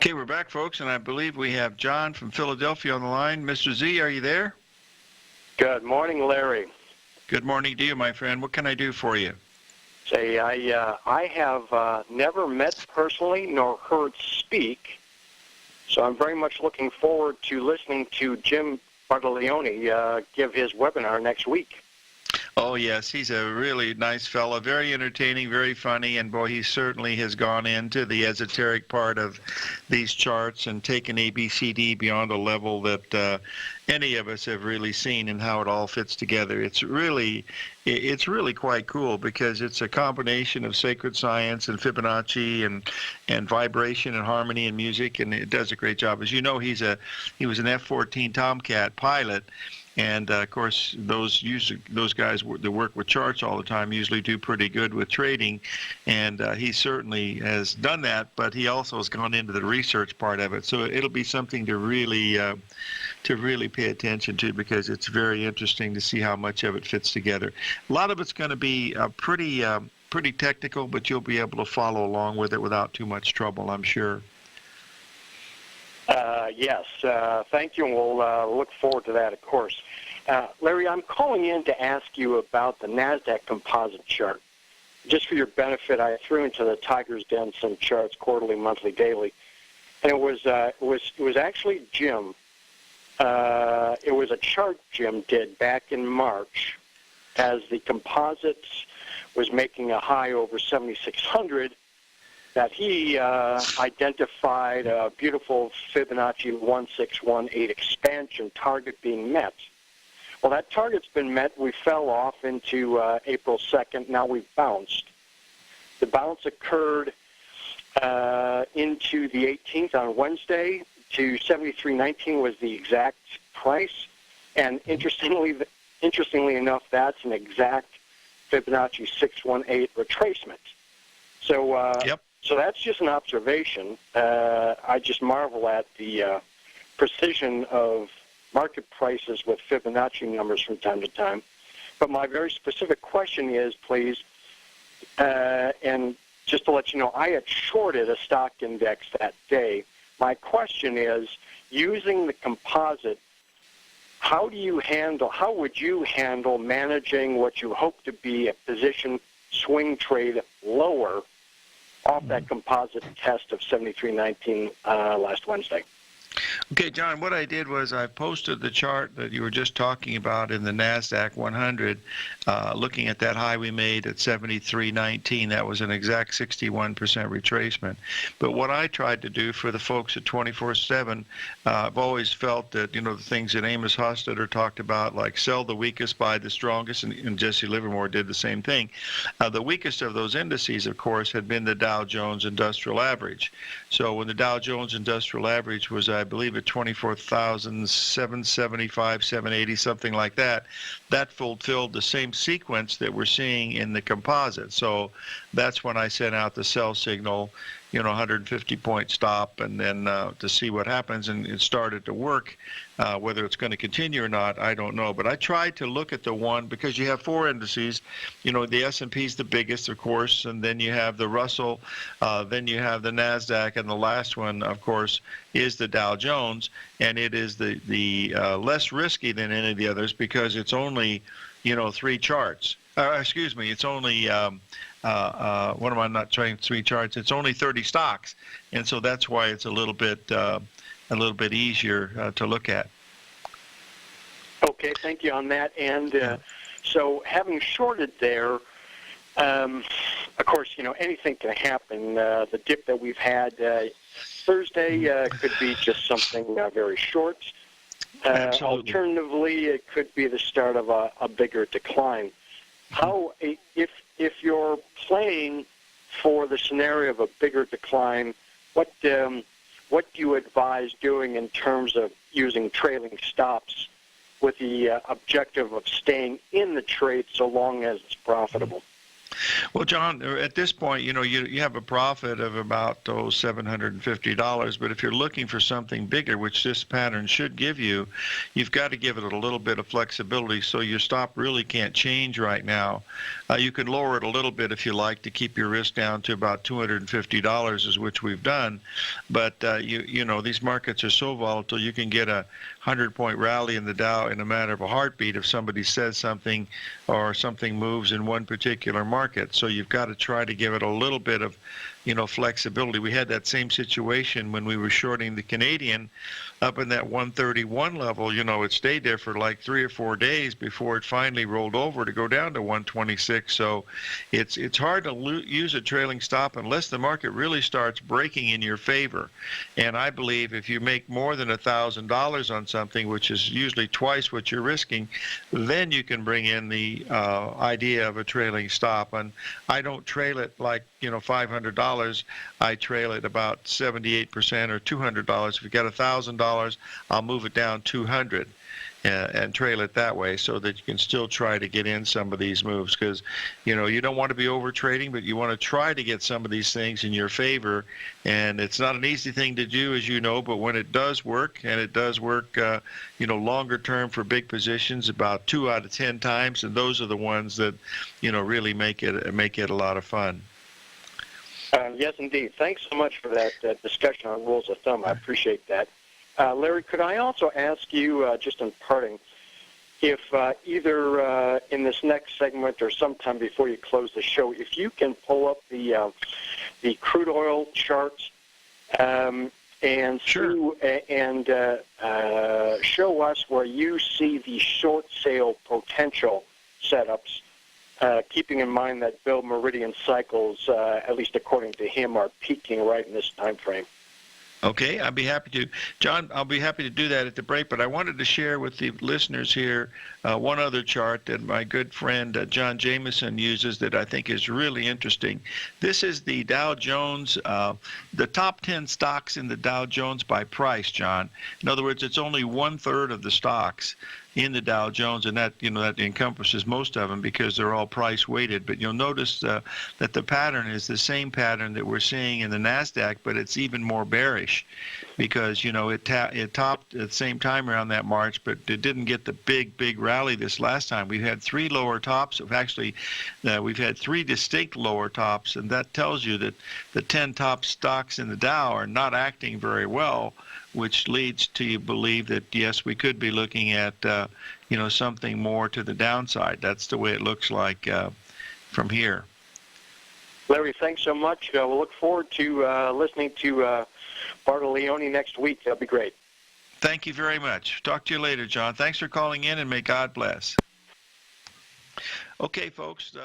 Okay, we're back, folks, and I believe we have John from Philadelphia on the line. Mr. Z, are you there? Good morning, Larry. Good morning to you, my friend. What can I do for you? Say, I have never met personally nor heard speak, so I'm very much looking forward to listening to Jim Bartolioni give his webinar next week. Oh, yes, he's a really nice fellow, very entertaining, very funny, and boy, he certainly has gone into the esoteric part of these charts and taken ABCD beyond a level that any of us have really seen and how it all fits together. It's really quite cool because it's a combination of sacred science and Fibonacci and vibration and harmony and music, and it does a great job. As you know, he was an F-14 Tomcat pilot. And of course, those guys that work with charts all the time usually do pretty good with trading, and he certainly has done that. But he also has gone into the research part of it, so it'll be something to really pay attention to because it's very interesting to see how much of it fits together. A lot of it's going to be pretty technical, but you'll be able to follow along with it without too much trouble, I'm sure. Yes, thank you, and we'll look forward to that, of course. Larry, I'm calling in to ask you about the NASDAQ Composite chart. Just for your benefit, I threw into the Tiger's Den some charts, quarterly, monthly, daily, and it was actually Jim. It was a chart Jim did back in March, as the composites was making a high over 7,600. That he identified a beautiful Fibonacci 1618 expansion target being met. Well, that target's been met. We fell off into April 2nd. Now we've bounced. The bounce occurred into the 18th on Wednesday to 73.19 was the exact price. And interestingly enough, that's an exact Fibonacci 618 retracement. So. Yep. So that's just an observation. I just marvel at the precision of market prices with Fibonacci numbers from time to time. But my very specific question is, please, and just to let you know, I had shorted a stock index that day. My question is, using the composite, how would you handle managing what you hope to be a position swing trade lower off that composite test of 73.19 last Wednesday? Okay, John, what I did was I posted the chart that you were just talking about in the NASDAQ 100, looking at that high we made at 73.19. That was an exact 61% retracement. But what I tried to do for the folks at 24/7, I've always felt that, the things that Amos Hofstadter talked about, like sell the weakest, buy the strongest, and Jesse Livermore did the same thing. The weakest of those indices, of course, had been the Dow Jones Industrial Average. So when the Dow Jones Industrial Average was, I believe, at 24,775, 780, something like that, that fulfilled the same sequence that we're seeing in the composite. So that's when I sent out the sell signal, 150-point stop, and then to see what happens, and it started to work. Whether it's going to continue or not, I don't know. But I tried to look at the one, because you have four indices. The S&P is the biggest, of course, and then you have the Russell, then you have the NASDAQ, and the last one, of course, is the Dow Jones, and it is the less risky than any of the others because it's only, 3 charts. It's only, what am I not trying, 3 charts? It's only 30 stocks, and so that's why it's a little bit easier to look at. Okay, thank you on that. And so having shorted there, of course, anything can happen. The dip that we've had Thursday could be just something very short. Alternatively, it could be the start of a bigger decline. How, if you're playing for the scenario of a bigger decline, what do you advise doing in terms of using trailing stops with the objective of staying in the trade so long as it's profitable? Well, John, at this point, you have a profit of about $750, but if you're looking for something bigger, which this pattern should give you, you've got to give it a little bit of flexibility so your stop really can't change right now. You can lower it a little bit if you like to keep your risk down to about $250, is which we've done. But these markets are so volatile, you can get a 100-point rally in the Dow in a matter of a heartbeat if somebody says something or something moves in one particular market. So you've got to try to give it a little bit of flexibility. We had that same situation when we were shorting the Canadian up in that 131 level. It stayed there for like 3 or 4 days before it finally rolled over to go down to 126. So it's hard to use a trailing stop unless the market really starts breaking in your favor. And I believe if you make more than $1,000 on something, which is usually twice what you're risking, then you can bring in the idea of a trailing stop. And I don't trail it like $500. I trail it about 78% or $200. If you got $1,000, I'll move it down 200 and trail it that way so that you can still try to get in some of these moves, because you don't want to be over trading, but you want to try to get some of these things in your favor. And it's not an easy thing to do, as you know, but when it does work, and it does work longer term for big positions, about 2 out of 10 times, and those are the ones that really make it a lot of fun. Yes, indeed. Thanks so much for that discussion on rules of thumb. I appreciate that. Larry, could I also ask you, just in parting, if either in this next segment or sometime before you close the show, if you can pull up the crude oil charts and Sure. show us where you see the short sale potential setups, keeping in mind that Bill Meridian cycles, at least according to him, are peaking right in this time frame. Okay, I'd be happy to. John, I'll be happy to do that at the break, but I wanted to share with the listeners here one other chart that my good friend John Jameson uses that I think is really interesting. This is the Dow Jones, the top 10 stocks in the Dow Jones by price, John. In other words, it's only 1/3 of the stocks in the Dow Jones, and that encompasses most of them because they're all price weighted. But you'll notice that the pattern is the same pattern that we're seeing in the NASDAQ, but it's even more bearish because it topped at the same time around that March, but it didn't get the big rally this last time. We've had 3 lower tops. We've had 3 distinct lower tops, and that tells you that the 10 top stocks in the Dow are not acting very well, which leads to you believe that, yes, we could be looking at, something more to the downside. That's the way it looks like from here. Larry, thanks so much. We'll look forward to listening to Bartolone next week. That'll be great. Thank you very much. Talk to you later, John. Thanks for calling in, and may God bless. Okay, folks.